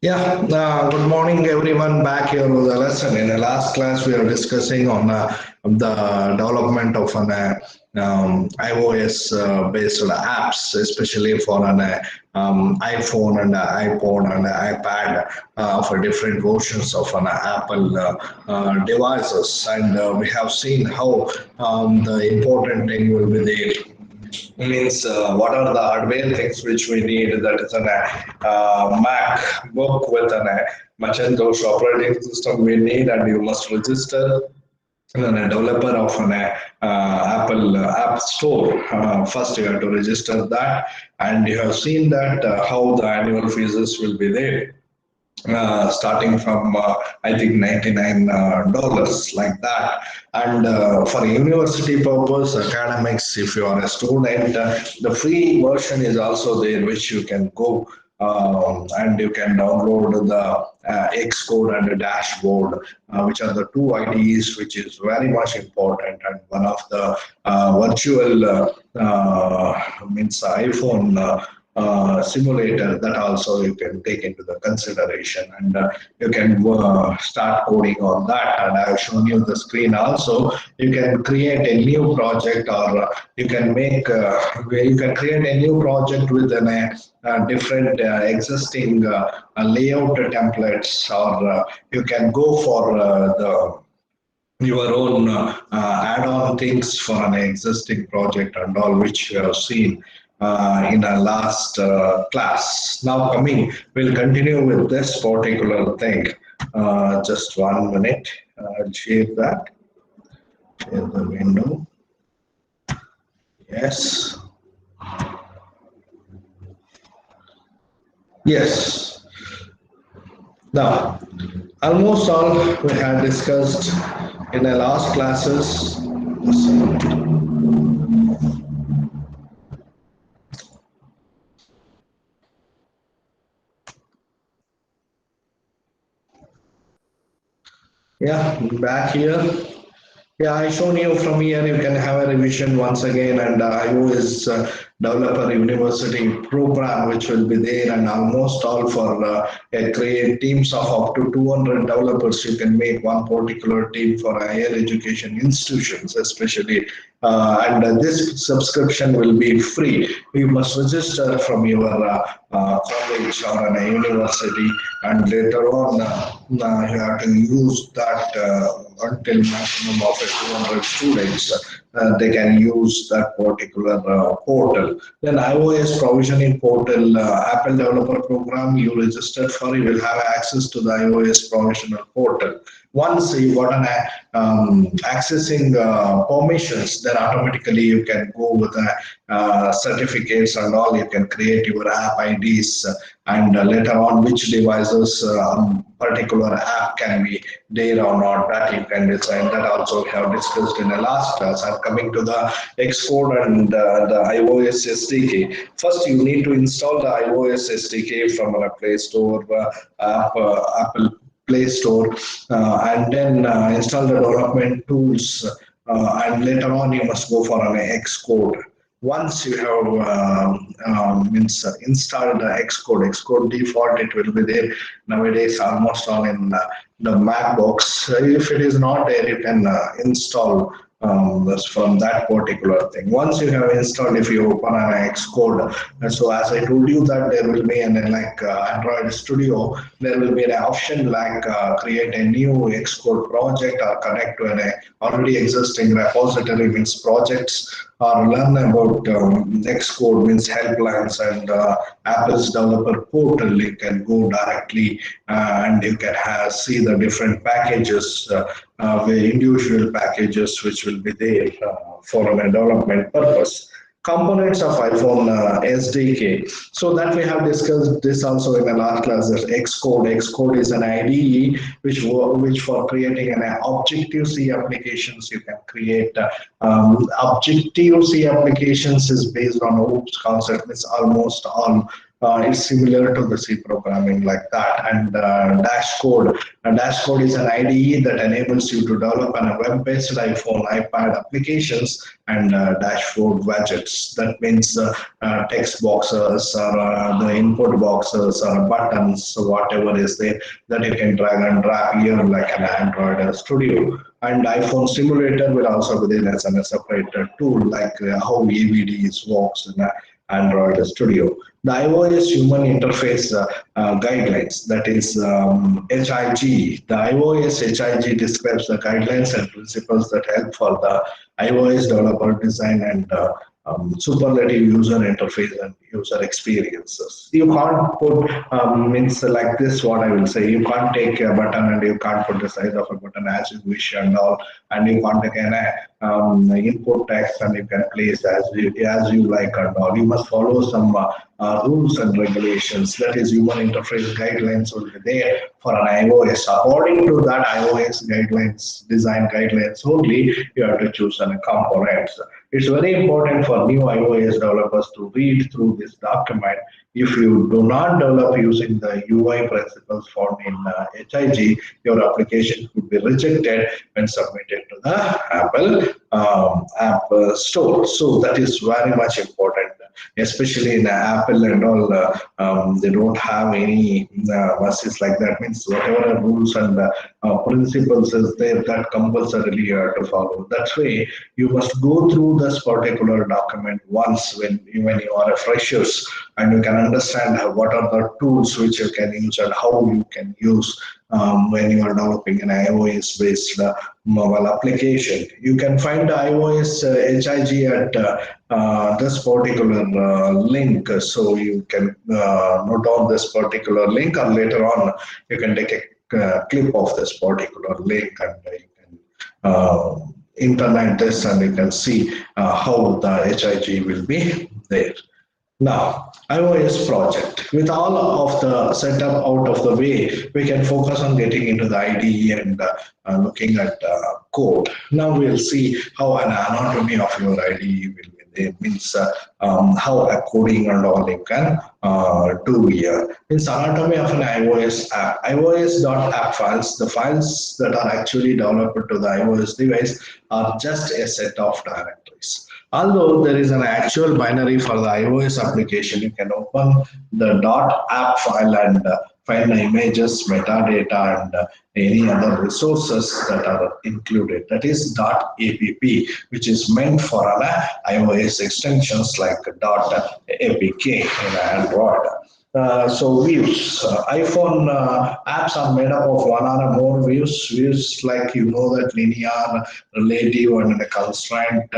Yeah, good morning everyone. Back here with the lesson. In the last class, we are discussing on the development of an iOS based apps, especially for an iPhone and iPod and iPad for different versions of an Apple devices. And we have seen how the important thing will be there means what are the hardware things which we need that is an MacBook with an Macintosh operating system we need and you must register and a developer of an Apple App Store. First, you have to register that, and you have seen that how the annual fees will be there starting from I think $99 like that. And for university purpose, academics, if you are a student, the free version is also there, which you can go and you can download the Xcode and the dashboard, which are the two IDEs, which is very much important. And one of the virtual means iPhone. Simulator that also you can take into the consideration and you can start coding on that, and I have shown you the screen also. You can create a new project or you can make you can create a new project with an different existing layout templates, or you can go for the your own add-on things for an existing project and all, which you have seen in our last class. Now coming, we'll continue with this particular thing. Just 1 minute. I'll share that. Share the window. Yes. Yes. Now, almost all we had discussed in the last classes. Yeah, back here. Yeah, I shown you from here. You can have a revision once again, and iOS Developer University program, which will be there, and almost all for create teams of up to 200 developers. You can make one particular team for higher education institutions, especially. And this subscription will be free. You must register from your college or a university, and later on you have to use that until maximum of 200 students. They can use that particular portal. Then iOS provisioning portal, Apple Developer Program, you registered for, you will have access to the iOS provisioner portal. Once you got an accessing permissions, then automatically you can go with certificates and all. You can create your app IDs and later on which devices particular app can be there or not, that you can decide. That also we have discussed in the last class. I'm coming to the Xcode and the iOS SDK. First, you need to install the iOS SDK from a Play Store, Apple Play Store, and then install the development tools, and later on you must go for an Xcode. Once you have installed the Xcode default, it will be there nowadays almost all in the MacBooks. If it is not there, you can install from that particular thing. Once you have installed, if you open an Xcode, so as I told you that there will be an Android Studio, there will be an option like create a new Xcode project or connect to an already existing repository, means projects, or learn about Xcode, means helplines, and Apple's developer portal. You can go directly and you can see the different packages, the individual packages which will be there for a development purpose. Components of iPhone SDK. So that we have discussed this also in the last class. That Xcode. Xcode is an IDE which for creating an Objective-C applications you can create. Objective-C applications is based on OOPS concept. It's almost all It's similar to the C programming like that. And Dash Code. Dash Code is an IDE that enables you to develop on a web-based iPhone, iPad applications and dashboard widgets. That means text boxes or the input boxes or buttons, whatever is there that you can drag and drop here like an Android Studio. And iPhone simulator will also be there as a separate tool, like how AVDs works in Android Studio. The iOS Human Interface Guidelines, that is HIG. The iOS HIG describes the guidelines and principles that help for the iOS developer design and superlative user interface and user experiences. You can't put means like this. What I will say, you can't take a button and you can't put the size of a button as you wish and all, and you can't take an input text and you can place as you like and all. You must follow some rules and regulations. That is, human interface guidelines will be there for an iOS. According to that iOS guidelines, design guidelines only, you have to choose some components. It's very important for new iOS developers to read through this document. If you do not develop using the UI principles found in HIG, your application could be rejected when submitted to the Apple App Store. So that is very much important, especially in Apple and all. They don't have any masses like that. Means whatever rules and principles is there, that compulsorily you have to follow. That's why you must go through this particular document once when you are a freshers, and you can understand what are the tools which you can use and how you can use when you are developing an iOS based mobile application. You can find the iOS HIG at this particular link, so you can note down this particular link, or later on you can take a clip of this particular link and you can internet this and you can see how the HIG will be there. Now, iOS project. With all of the setup out of the way, we can focus on getting into the IDE and looking at code. Now we'll see how an anatomy of your IDE will be there. Means how a coding and all you can do here. Means anatomy of an iOS app. iOS.app files, the files that are actually developed to the iOS device, are just a set of directories. Although there is an actual binary for the iOS application, you can open the .app file and find the images, metadata, and any other resources that are included. That is .app, which is meant for iOS extensions like .apk in Android. So views. iPhone apps are made up of one or more views. Views like that linear, relative, and a constraint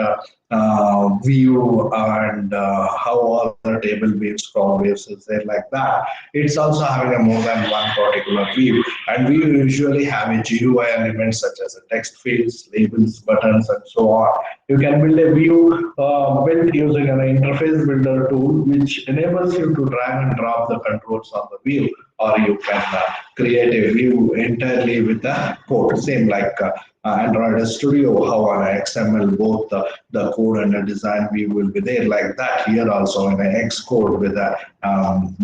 view, and how all the table views, column views is there like that. It's also having a more than one particular view, and we usually have a GUI elements such as text fields, labels, buttons, and so on. You can build a view built using an interface builder tool, which enables you to drag and drop the controls on the view, or you can create a view entirely with the code, same like Android Studio, how on XML both the code and the design view will be there like that. Here also in Xcode with a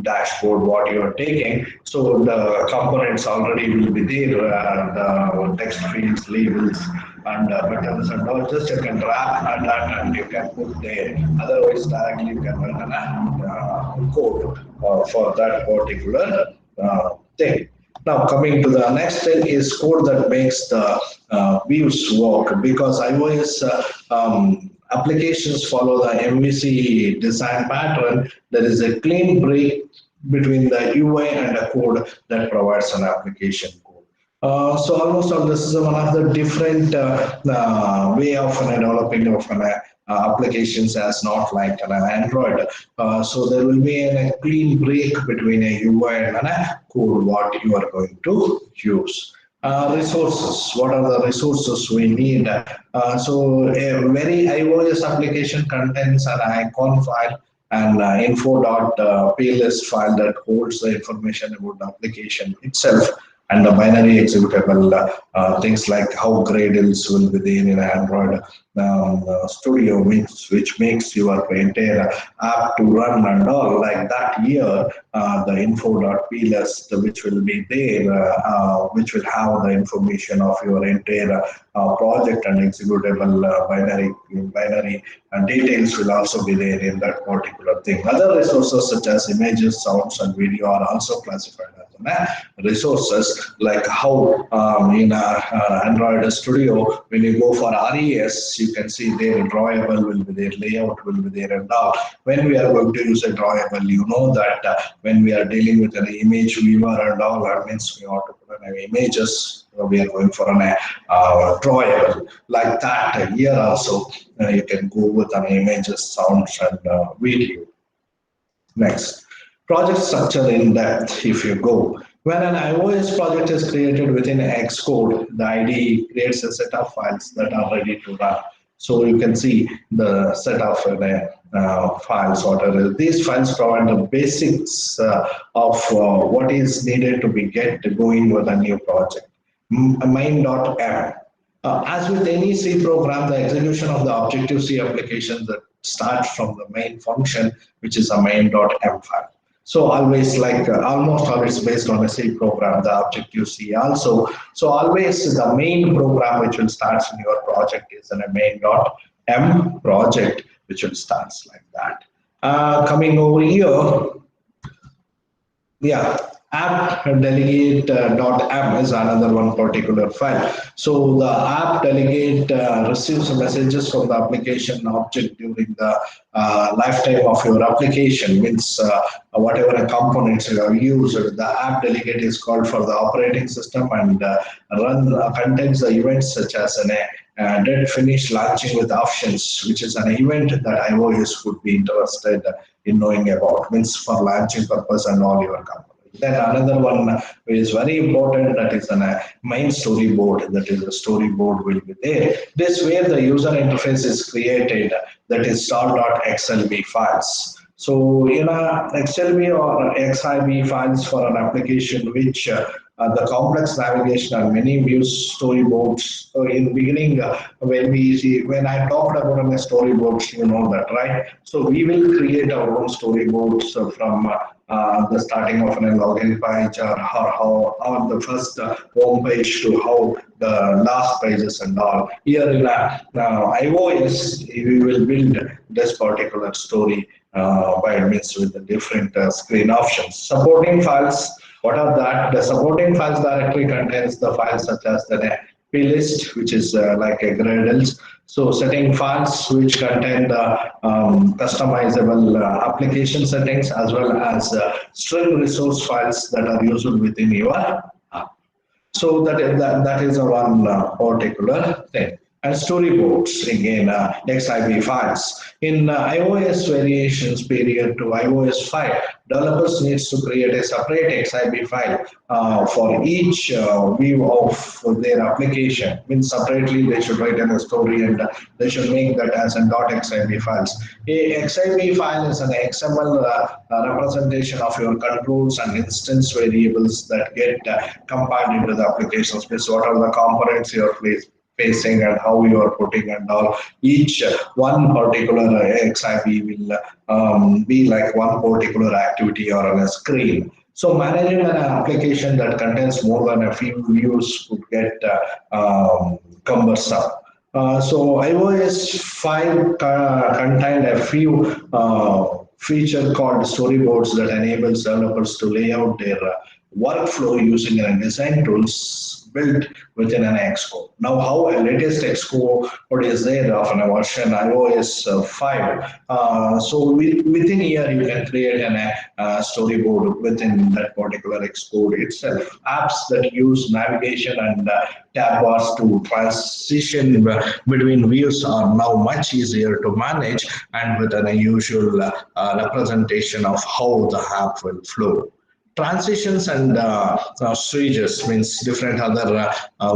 dashboard what you are taking. So the components already will be there, the text fields, labels, and buttons and all. Just you can drag and you can put there. Otherwise, directly you can run a code for that particular thing. Now coming to the next thing is code that makes the views work, because iOS applications follow the MVC design pattern. There is a clean break between the UI and the code that provides an application code. So almost all this is one of the different way of developing of an applications as not like an Android. So there will be a clean break between a UI and a code what you are going to use. Resources. What are the resources we need? So a very iOS application contains an icon file and info.plist file that holds the information about the application itself. and the binary executable things like how Gradles will be there in Android Studio, which makes your entire app to run and all like that. Here, the info.plist, which will be there, which will have the information of your entire project and executable binary details will also be there in that particular thing. Other resources such as images, sounds, and video are also classified as resources, like how in Android Studio, when you go for RES, you can see there drawable will be there, layout will be there, and all. When we are going to use a drawable, you know that when we are dealing with an image viewer and all, that means we want to put an images. We are going for an drawable like that. Here also, you can go with an images, sounds, and video. Next, project structure in depth. If you go, when an iOS project is created within Xcode, the IDE creates a set of files that are ready to run. So you can see the set of files. Whatever these files provide the basics of what is needed to be get going with a new project. Main.m. As with any C program, the execution of the Objective-C application that starts from the main function, which is a main.m file. So always like almost always based on a C program, the Objective-C also. So always the main program which will start in your project is in a main.m project, which will start like that. Coming over here, yeah, app delegate.m is another one particular file. So the app delegate receives messages from the application object during the lifetime of your application. Means whatever components you have used, the app delegate is called for the operating system and contains the events such as an did finish launching with options, which is an event that iOS would be interested in knowing about, means for launching purpose and all your components. Then another one is very important, that is a main storyboard. That is the storyboard will be there. This where the user interface is created, that is star.xlb files. So XLB or XIB files for an application which the complex navigation and many views storyboards. So in the beginning, when I talked about a storyboards, you know that, right? So we will create our own storyboards from the starting of a login page or how on the first home page to how the last pages and all. Here in iOS, we will build this particular story by means with the different screen options. Supporting files. What are that? The supporting files directly contains the files such as the plist, which is like a Gradles. So setting files which contain the customizable application settings, as well as string resource files that are used within your app. So that is a one particular thing. And storyboards, again, XIB files. In iOS variations period to iOS 5, developers needs to create a separate XIB file for each view of their application. Means separately they should write in a story and they should make that as a .xib files. A XIB file is an XML representation of your controls and instance variables that get compiled into the application space. What are the components you are facing and how you are putting and all. Each one particular XIB will be like one particular activity or on a screen. So managing an application that contains more than a few views could get cumbersome. So iOS 5 contained a few feature called storyboards that enables developers to lay out their workflow using design tools built within an Xcode. Now, how a latest Xcode is there of a version iOS 5. So within here, you can create a storyboard within that particular Xcode itself. Apps that use navigation and tab bars to transition between views are now much easier to manage and with an unusual representation of how the app will flow. Transitions and switches means different other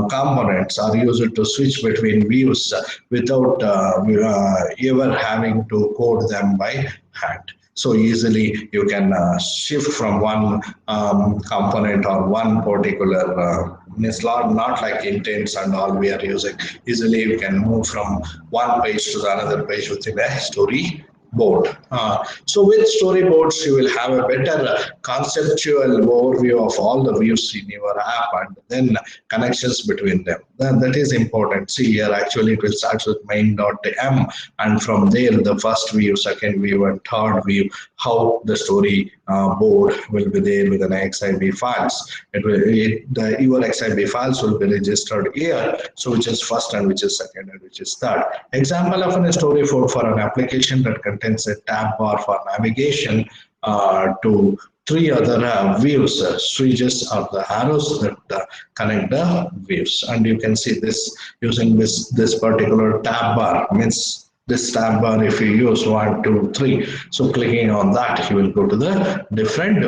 components are used to switch between views without ever having to code them by hand. So easily you can shift from one component or one particular it's not like intents and all we are using. Easily you can move from one page to the another page within a story board. So with storyboards, you will have a better conceptual overview of all the views in your app and then connections between them. Then that is important. See here, actually it will start with main.m, and from there the first view, second view, and third view, how the story board will be there with an XIB files. Your XIB files will be registered here. So which is first and which is second and which is third. Example of a story for an application that contains a tab bar for navigation to three other views, switches are the arrows that connect the views. And you can see this using this particular tab bar means this tab bar, if you use 1, 2, 3, so clicking on that, you will go to the different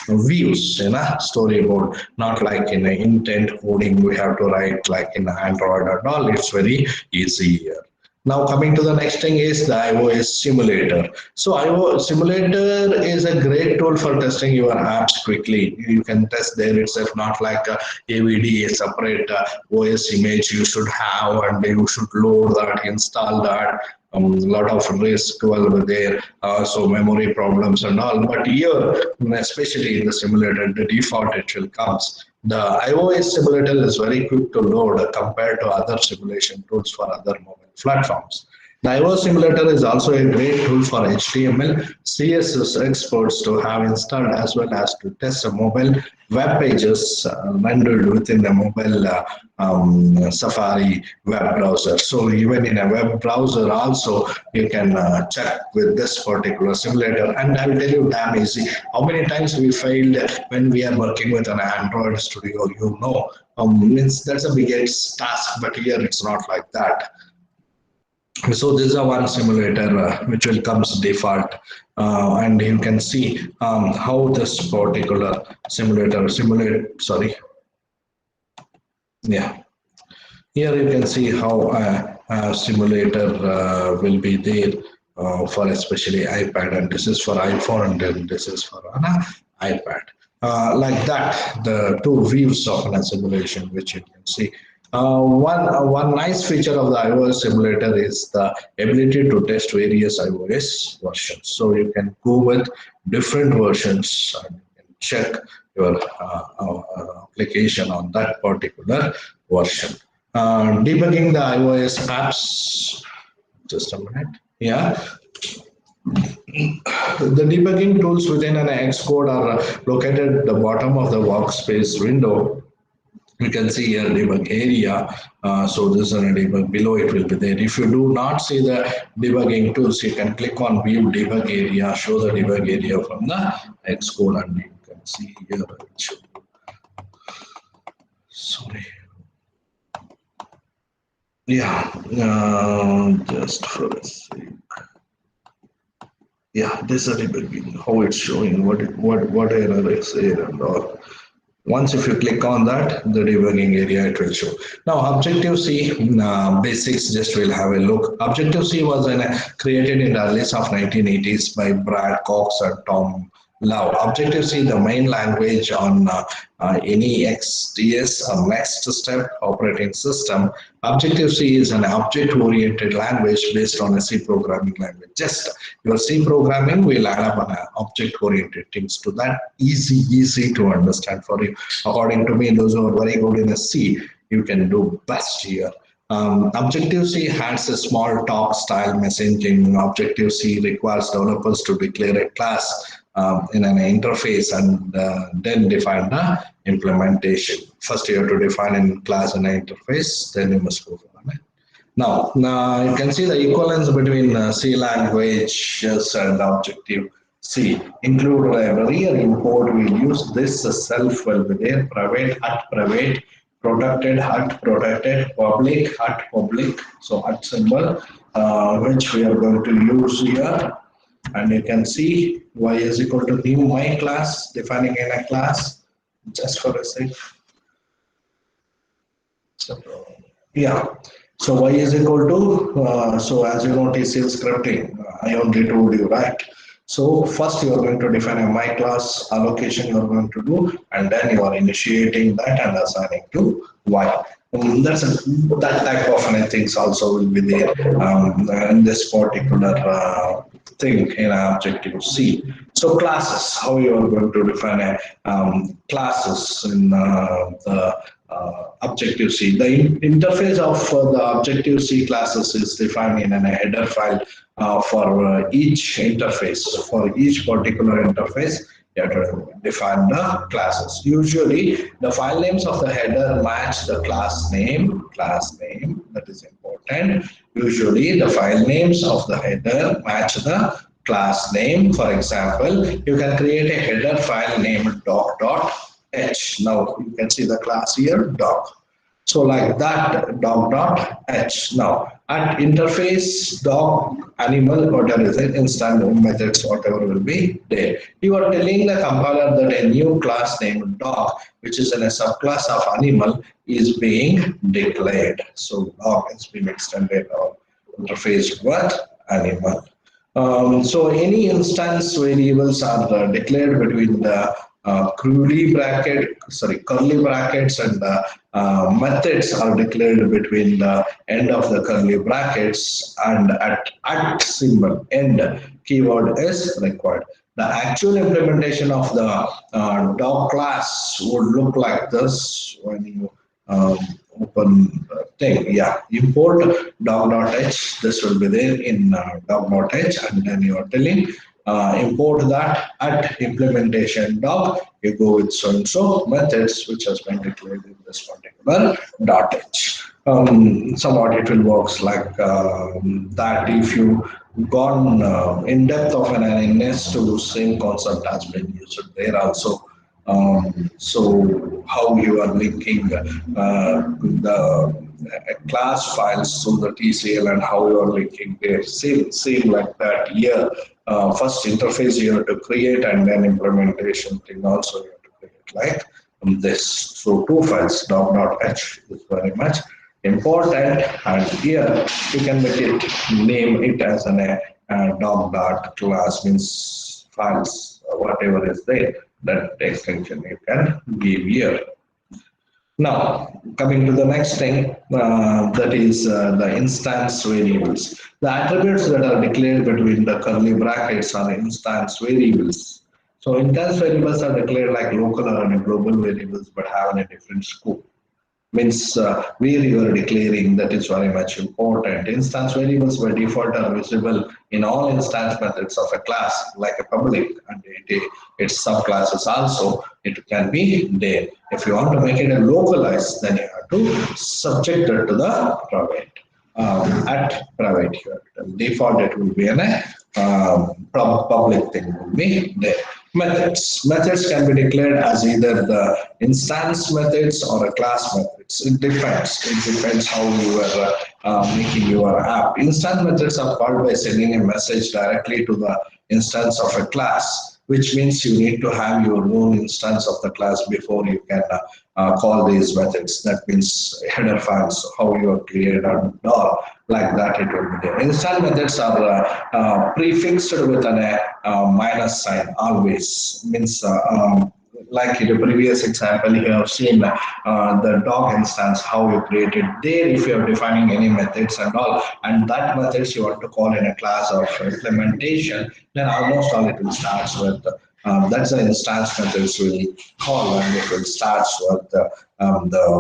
views in a storyboard, not like in an intent coding we have to write like in Android and all. It's very easy here. Now coming to the next thing is the iOS simulator. So iOS simulator is a great tool for testing your apps quickly. You can test there itself, not like a AVD, a separate OS image you should have and you should load that, install that. A lot of risk will be there, so memory problems and all. But here, especially in the simulator, the default actually comes. The iOS simulator is very quick to load compared to other simulation tools for other mobile platforms. The iOS simulator is also a great tool for HTML, CSS experts to have installed as well as to test the mobile web pages rendered within the mobile Safari web browser. So even in a web browser also you can check with this particular simulator, and I will tell you damn easy. How many times we failed when we are working with an Android studio, means that's a biggest task, but here it's not like that. So this is a one simulator which will comes default, and you can see how this particular yeah, here you can see how a simulator will be there for especially iPad, and this is for iPhone, and then this is for an iPad. Like that, the two views of a simulation which you can see. One nice feature of the iOS simulator is the ability to test various iOS versions. So you can go with different versions and you can check your application on that particular version. Debugging the iOS apps, just a minute. Yeah, the debugging tools within an Xcode are located at the bottom of the workspace window. You can see here debug area. So this is a debug, below it will be there. If you do not see the debugging tools, you can click on view debug area, show the debug area from the Xcode, and you can see here. Sorry. Yeah, just for a sec. Yeah, this is a debugging, how it's showing, what error is there and all. Once if you click on that, the debugging area, it will show. Now Objective-C basics, just will have a look. Objective-C was created in the early of 1980s by Brad Cox and Tom Love. Objective-C, the main language on any XDS or next step operating system. Objective-C is an object-oriented language based on a C programming language. Just your C programming will add up on object-oriented things to that. Easy to understand for you. According to me, those who are very good in a C, you can do best here. Objective-C has a small talk style messaging. Objective-C requires developers to declare a class in an interface and then define the implementation. First you have to define a class and an interface, then you must go for it. Now you can see the equivalence between C languages and Objective-C. Include library or import, we use this self will be there, private, private, protected, protected, public, public. So symbol which we are going to use here. And you can see y is equal to new my class, defining in a class, just for a sec. So, yeah, so y is equal to, so as you know, TCL scripting, I only told you, right? So first you are going to define a my class allocation you are going to do, and then you are initiating that and assigning to y. That type of things also will be there in this particular thing in Objective C. So classes, how you are going to define a classes in the Objective C. The interface of the Objective C classes is defined in a header file for each interface. For each particular interface, you have to define the classes. Usually, the file names of the header match the class name. That is important. Usually, the file names of the header match the class name. For example, you can create a header file named doc.h. Now, you can see the class here, doc. So like that, doc.h. Now, at interface doc animal, whatever is it, instant methods, whatever will be there. You are telling the compiler that a new class named doc, which is in a subclass of animal, is being declared. So doc is being extended on interface what? Animal. So any instance variables are declared between the curly brackets and the methods are declared between the end of the curly brackets, and at symbol end keyword is required. The actual implementation of the doc class would look like this when you open thing. Yeah, import doc.h. This will be there in doc.h, and then you are telling import that at implementation doc. You go with so and so methods which has been declared in this particular .h. Somewhat it will works like that. If you gone in depth of an NS to same concept has been used there also. So how you are linking the class files to the TCL and how you are linking there. Same like that here. First interface you have to create, and then implementation thing also you have to create like this. So two files, doc.h is very much important, and here you can make it, name it as an doc.class, means files, whatever is there, that extension you can give here. Now, coming to the next thing, that is the instance variables. The attributes that are declared between the curly brackets are instance variables. So instance variables are declared like local or global variables, but have a different scope. Means where you are declaring, that is very much important. Instance variables by default are visible in all instance methods of a class, like a public, and its subclasses also, it can be there. If you want to make it a localized, then you have to subject it to the private. At private here, default it will be an public thing will be there. Methods can be declared as either the instance methods or a class methods. It depends how you are making your app. Instance methods are called by sending a message directly to the instance of a class, which means you need to have your own instance of the class before you can call these methods. That means header files, how you are created and all like that it will be there. Instance methods are prefixed with an minus sign always. Means like in the previous example, you have seen the dog instance, how you created there. If you are defining any methods and all, and that methods you want to call in a class of implementation, then almost all it will start with that's the instance methods will call, and it will start with the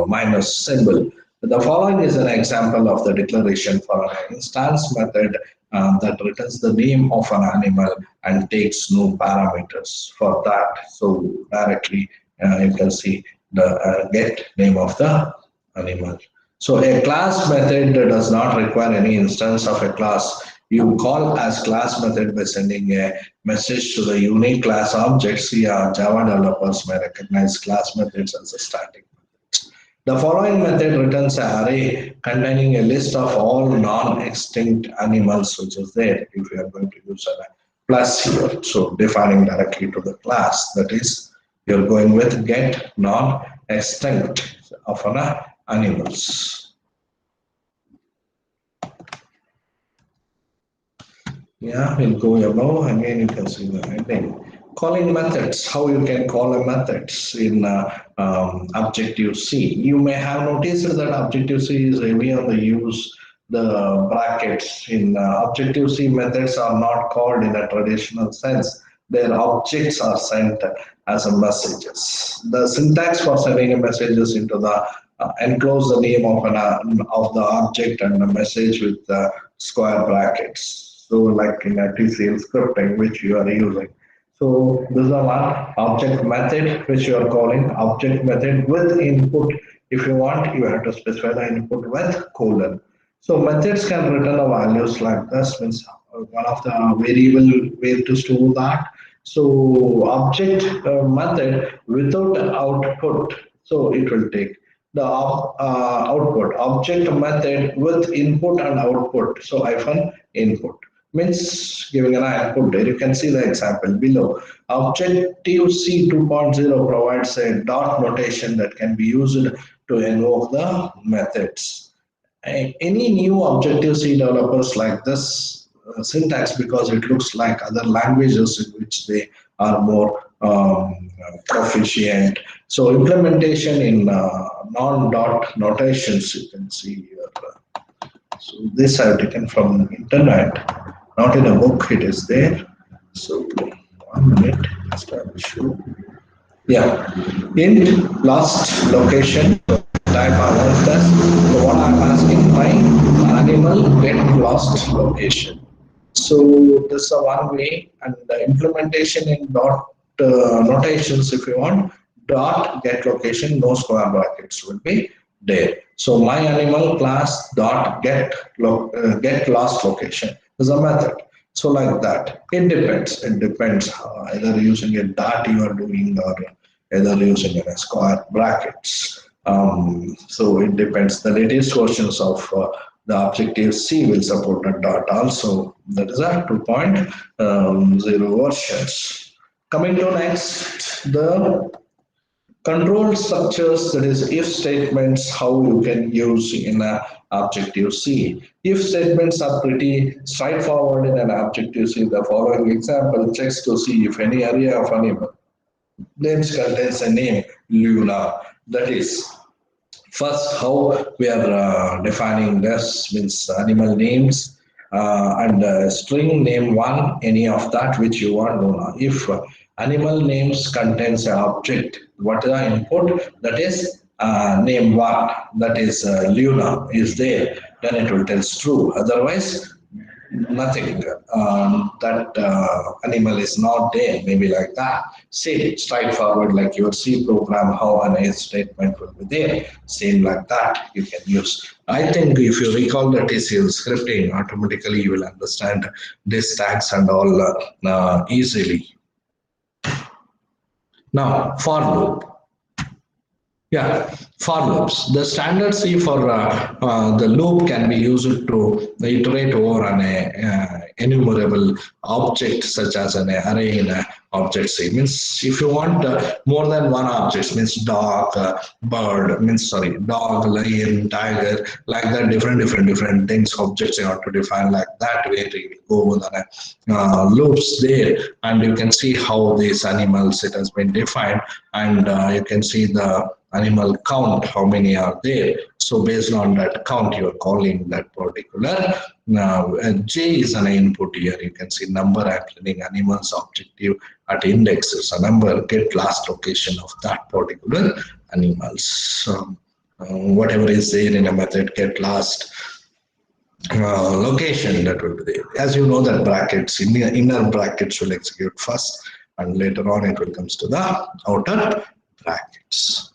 minus symbol. The following is an example of the declaration for an instance method that returns the name of an animal and takes no parameters for that. So directly you can see the get name of the animal. So a class method does not require any instance of a class. You call as class method by sending a message to the unique class objects. Here, Java developers may recognize class methods as a static. The following method returns an array containing a list of all non-extinct animals which is there. If you are going to use a plus here, so defining directly to the class, that is, you're going with get non-extinct of an animals. Yeah, we'll go above. Again, you can see the heading. Calling methods, how you can call a methods in Objective-C. You may have noticed that Objective-C is heavy on the use the brackets. In Objective-C, methods are not called in a traditional sense. Their objects are sent as a messages. The syntax for sending a messages into the enclose the name of of the object and the message with square brackets. So like in a TCL scripting which you are using. So this is the one object method which you are calling object method with input. If you want, you have to specify the input with colon. So methods can return the values like this, means one of the variable way to store that. So object method without output, so it will take the output object method with input and output. So hyphen input means giving an output there. You can see the example below. Objective-C 2.0 provides a dot notation that can be used to invoke the methods. Any new Objective-C developers like this syntax because it looks like other languages in which they are more proficient. So implementation in non-dot notations, you can see here. So this I have taken from internet, not in a book, it is there. So 1 minute, establish you. Yeah, in last location, type about this. So what I'm asking, my animal get lost location. So this is a one way, and the implementation in dot notations, if you want, dot get location, no square brackets will be there. So my animal class dot get last location is a method. So like that, it depends. It depends either using a dot you are doing or either using a square brackets. So it depends. The latest versions of the Objective-C will support a dot also. That is a 2.0 versions. Coming to next, the control structures, that is if statements, how you can use in a Objective-C. If statements are pretty straightforward in an Objective-C, the following example checks to see if any area of animal names contains a name Luna. That is first how we are defining this means animal names and string name one, any of that which you want Luna. If animal names contains an object, what is the input? That is name one, that is Luna is there, then it will tell true. Otherwise, nothing. That animal is not there, maybe like that. Same, straightforward like your C program, how an else statement will be there. Same like that you can use. I think if you recall the TCL scripting, automatically you will understand this tags and all easily. Now, for loop. Yeah, for loops. The standard C for the loop can be used to iterate over an enumerable object such as an array in a object C. Means if you want more than one object, means dog, bird, means sorry, dog, lion, tiger, like that, different things, objects you have to define like that way to go with loops there, and you can see how these animals it has been defined, and you can see the animal count, how many are there. So based on that count, you are calling that particular. Now, J is an input here. You can see number I'm setting animals objective at index is a number, get last location of that particular animals. So, whatever is there in a method, get last location, that will be there. As you know that brackets, in the inner brackets will execute first and later on it will comes to the outer brackets.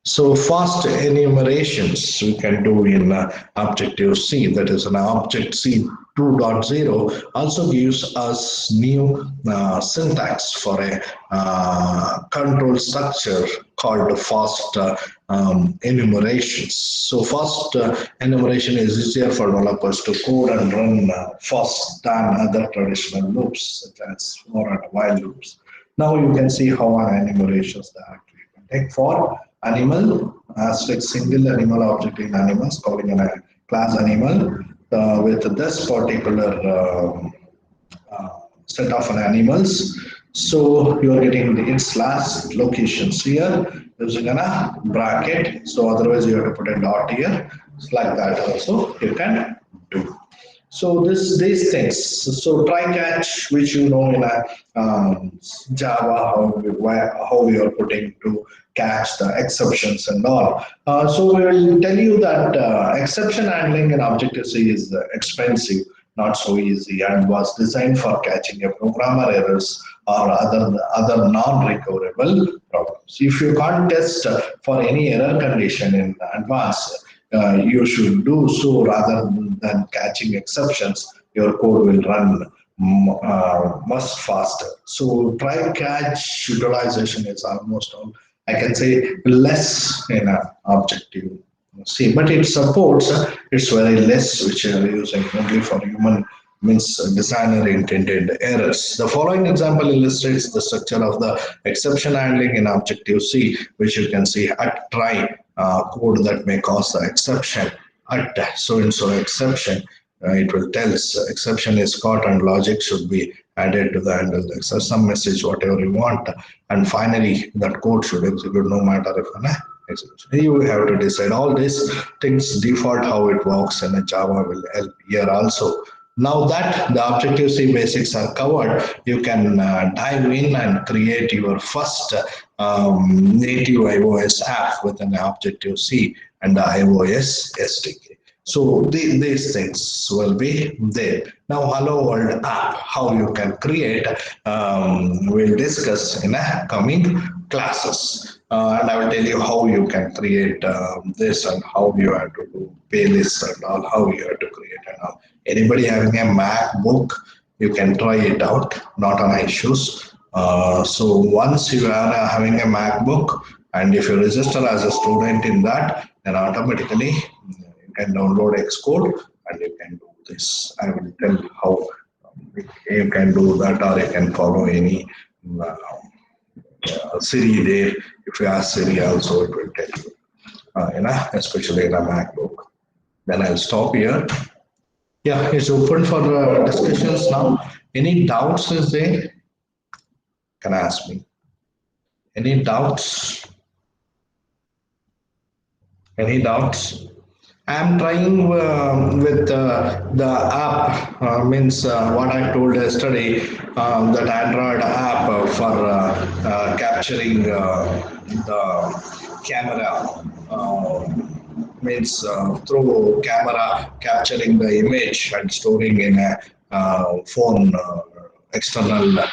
So fast enumerations we can do in Objective-C, that is an Object-C 2.0 also gives us new syntax for a control structure called fast enumerations. So fast enumeration is easier for developers to code and run fast than other traditional loops such as for and while loops. Now you can see how our enumerations that you can take for animal asterisk single animal object in animals calling a class animal with this particular set of animals. So you are getting its last locations here using a bracket. So otherwise you have to put a dot here. It's like that also you can do. So these things. So try catch, which you know in a Java, how we are putting to catch the exceptions and all. So we will tell you that exception handling in Objective C is expensive, not so easy, and was designed for catching a programmer errors or other non-recoverable problems. If you can't test for any error condition in advance, you should do so rather than catching exceptions. Your code will run much faster. So try catch utilization is almost all, I can say, less in a Objective C, but it supports it's very less, which are using only for human means designer intended errors. The following example illustrates the structure of the exception handling in Objective C, which you can see at try code that may cause the exception at so and so exception. It will tell us exception is caught and logic should be added to the handle so some message whatever you want, and finally that code should execute no matter if an execution. You have to decide all these things. Default how it works in a Java will help here also. Now that the Objective-C basics are covered, you can dive in and create your first native iOS app with an Objective-C and the iOS SDK. So these things will be there. Now, Hello World app, how you can create, we'll discuss in a coming classes. And I will tell you how you can create this and how you have to do playlists and all, how you have to create and all. Anybody having a MacBook, you can try it out, not on issues. So once you are having a MacBook, and if you register as a student in that, then automatically you can download Xcode and you can do this. I will tell you how you can do that, or you can follow any Siri there. If you ask Siri also, it will tell you, especially in a MacBook. Then I'll stop here. Yeah, it's open for discussions now. Any doubts is there? Can ask me. Any doubts? Any doubts? I'm trying with the app, means what I told yesterday, that Android app for capturing the camera, means through camera capturing the image and storing in a phone external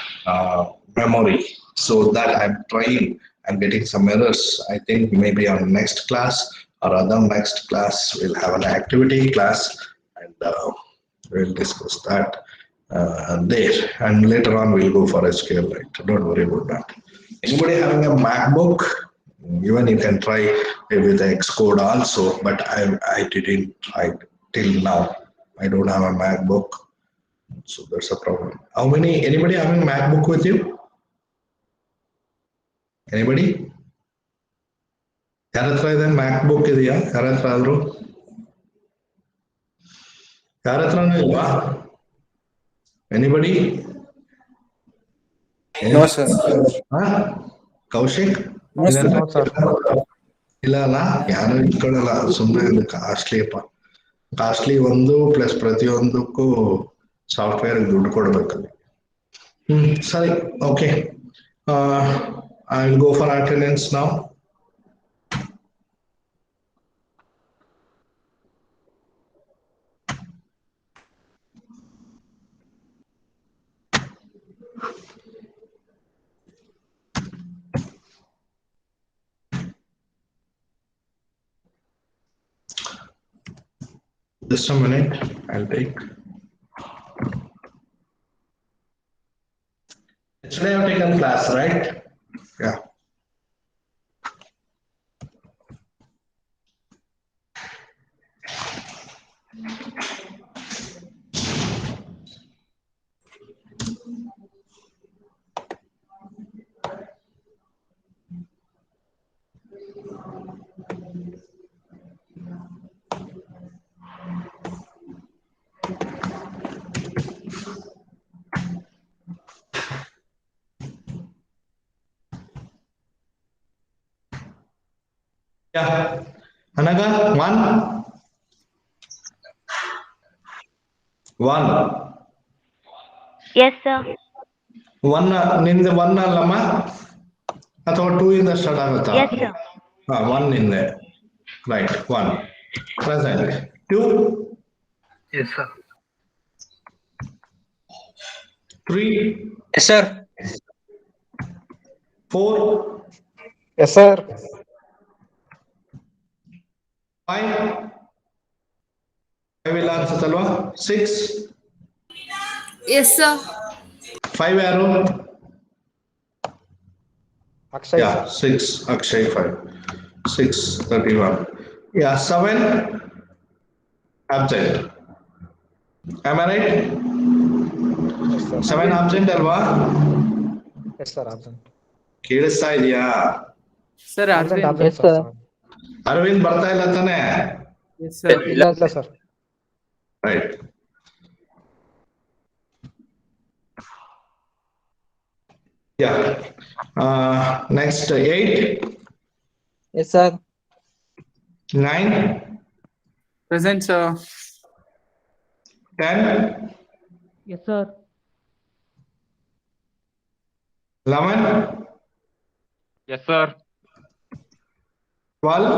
memory. So that I'm trying. I'm getting some errors. I think maybe on next class or other next class we'll have an activity class, and we'll discuss that there. And later on we'll go for SQLite. Don't worry about that. Anybody having a MacBook? Even you can try with Xcode also, but I didn't try till now. I don't have a MacBook, so that's a problem. Anybody having MacBook with you? Anybody? ಯಾರ ಹತ್ರ ಇದೆ MacBook ಇದೆಯಾ? ಯಾರ ಹತ್ರ ಆದ್ರು? ಯಾರ ಹತ್ರನೂ ಇಲ್ವಾ? Anybody? No, sir. Kaushik? No, sir. No, sir. ಇಲ್ಲ ಅಲ್ಲ, ಯಾರು ಇಟ್ಕೊಳ್ಳಲ್ಲ, ಸುಮ್ಮನೆ ಅದು ಕಾಸ್ಟ್ಲಿ ಅಪ್ಪ. ಕಾಸ್ಟ್ಲಿ ಒಂದು ಪ್ಲಸ್ ಪ್ರತಿಯೊಂದಕ್ಕೂ ಸಾಫ್ಟ್ವೇರ್ ದುಡ್ಡು ಕೊಡ್ಬೇಕಲ್ಲಿ. ಸರಿ, okay. I will go for attendance ನಾವು. Just a minute, I'll take. Yesterday I've taken class, right? Yeah. Yeah. Anaga, one. One. Yes, sir. One, ನಿಂದು one ಅಲ್ಲಮ್ಮ ಅಥವಾ ಟೂ ಇಂದ ಸ್ಟಾರ್ಟ್ ಆಗುತ್ತಾ? Yes, sir. One ನಿಂದೆ. Right, one. Present. Two. Yes, sir. Three. Yes, sir. Four. Yes, sir. Five. Five ಇಲ್ಲ ಅನ್ಸುತ್ತಲ್ವಾ? Six. Yes, sir. Five ಯಾರು? Akshay, Yeah, sir. six. Akshay, five. 6:31. Yeah, seven. Absent. Am I right? Yes, sir. Seven absent ಅಲ್ವಾ? Yes, sir. Absent. ಕೇಳಿಸ್ತಾ ಇದೆಯಾ? Sir, Absent. Arvind. Absent, Yes, sir. sir. Arvind ಬರ್ತಾ ಇಲ್ಲ ತಾನೆ? Yes, sir. ಇಲ್ಲ sir. Right. Yeah. Next, 8. Yes, sir. 9. Present, sir. 10. Yes, sir. 11. Yes, sir. 12.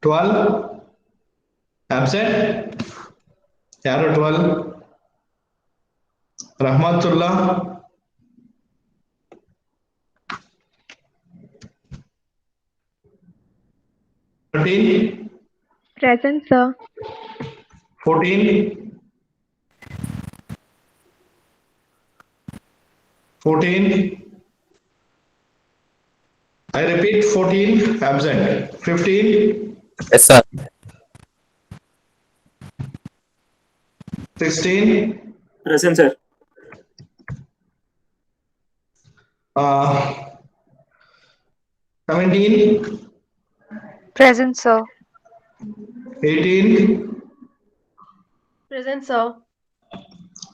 12. Absent. ಯಾರು 12? Rahmatullah. 13. Present, sir. 14. 14. I repeat, 14 absent. 15. Yes, sir. 16. Present, sir. 17. Present, sir. 18. Present, sir.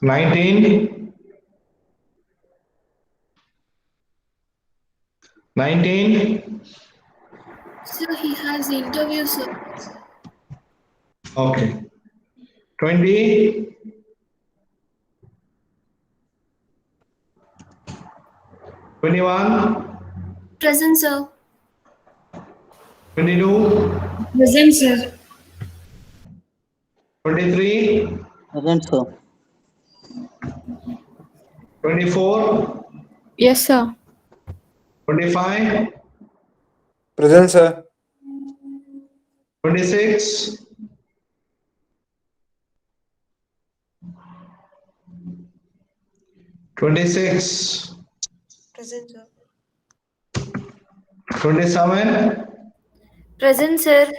19. 19. Sir, he has interview, sir. Okay. 20. 21. Present, sir. 22. Present, sir. 23. Present, sir. 24. Yes, sir. 25. Present, sir. 26. 26. Present, sir. 27. Present, sir.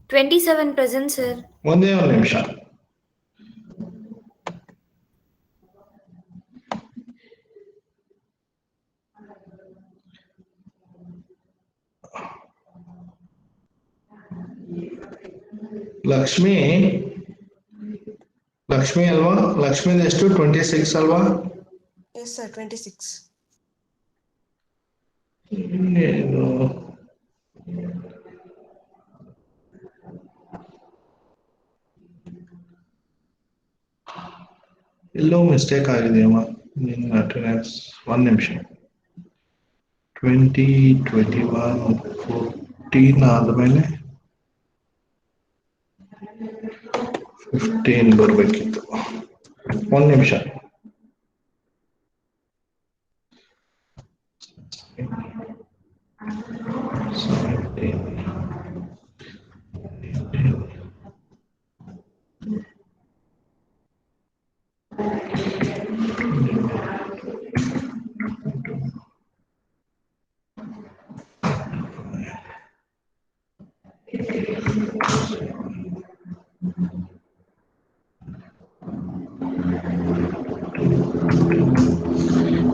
27 present, sir. ಒಂದೇ ಒಂದು ನಿಮಿಷ. ಲಕ್ಷ್ಮಿ ಅಲ್ವಾ? ಲಕ್ಷ್ಮೀದ್ ಎಷ್ಟು? 26 ಅಲ್ವಾ? Yes, sir. 26. ಏನು? ಎಲ್ಲೋ mistake ಆಗಿದೆಯಮ್ಮ ನಿನ್ನ attendance. ಒಂದು ನಿಮಿಷ. 20, 21, 14 ಆದಮೇಲೆ 15 ಬರಬೇಕಿತ್ತು. ಒಂದು ನಿಮಿಷ.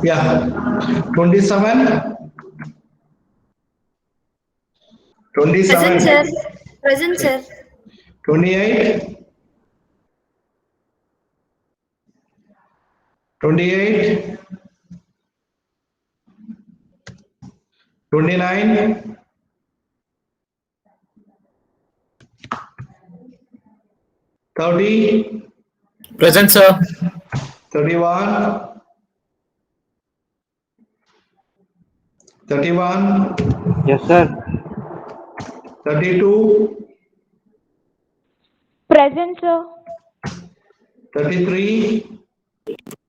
Yeah, 27. 27. Present, sir. Present, sir. 28. 28, 29, 30, Present, sir. 31, 31, Yes, sir. 32, Present, sir. 33,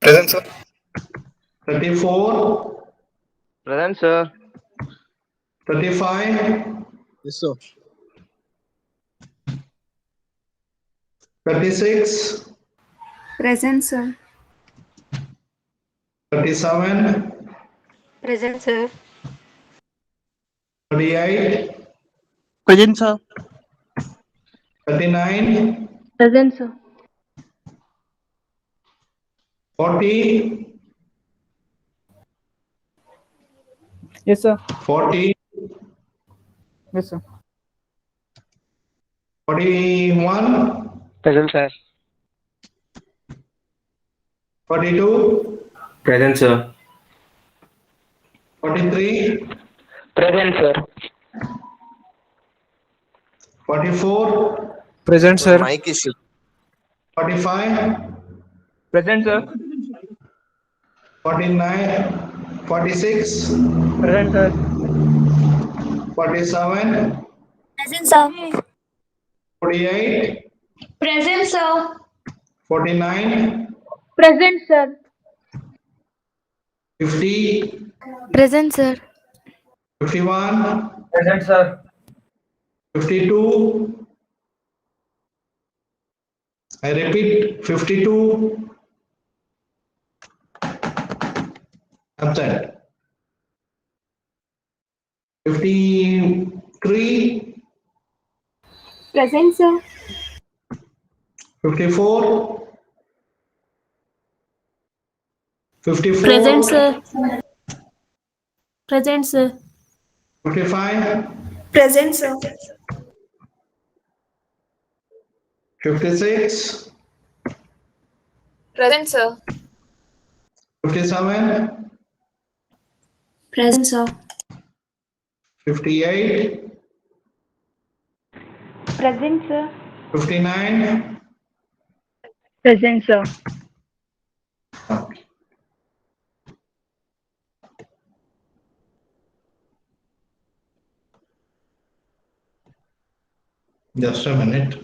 Present, sir. 34, Present, sir. 35, Yes, sir. 36, Present, sir. 37, Present, sir. 38, Present, sir. 39, Present, sir. 40, Yes, sir. 40, Yes, sir. 41, Present, sir. 42, Present, sir. 43, Present, sir. 44, Present, sir. 45, Present, sir. 49, 46, Present, sir. 47, Present, sir. 48, Present, sir. 49, Present, sir. 50, Present, sir. 51, Present, sir. 52, I repeat 52, absent. 53, Present, sir. 54, Present, 54, sir. Present, sir. 55, Present, sir. 56, Present, sir. 57, Present, sir. 58, Present, sir. 59. Present, sir. Okay. Just a minute.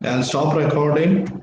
I'll stop recording.